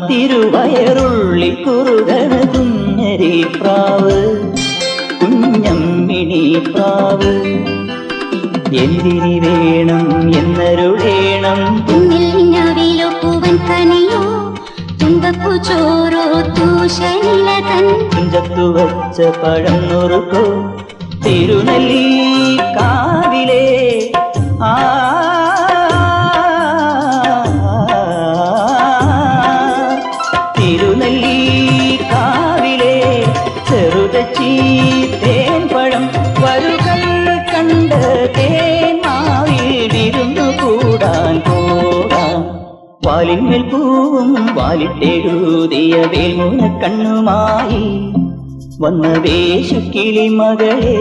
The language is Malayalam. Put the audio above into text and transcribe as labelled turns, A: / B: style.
A: തിരുവയറുള്ളിൽ കുറുകണ കുഞ്ഞരി പ്രാവ് കുഞ്ഞമ്മിണി പ്രാവ് എന്തിനി വേണം എന്നരുളേണം
B: പൂവൻ കനിയോ തുമ്പപ്പൂ ചോറോ തൂശനിലതൻ
A: തുഞ്ചത്തു വച്ച പഴം നുറുക്കോ തിരുനെല്ലി കാവിലെ തിരുനെല്ലി കാവിലെ ചെറുതച്ചി തേൻ പഴം വരുകൾ കണ്ട് തേന്മാവിൽ വിരുന്നു കൂടാൻ പോകാം വാലിന്മേൽ പൂവും വാലിട്ടെഴുതിയ വേൽമുന കണ്ണുമായി വന്ന വേശുക്കിളി മകളെ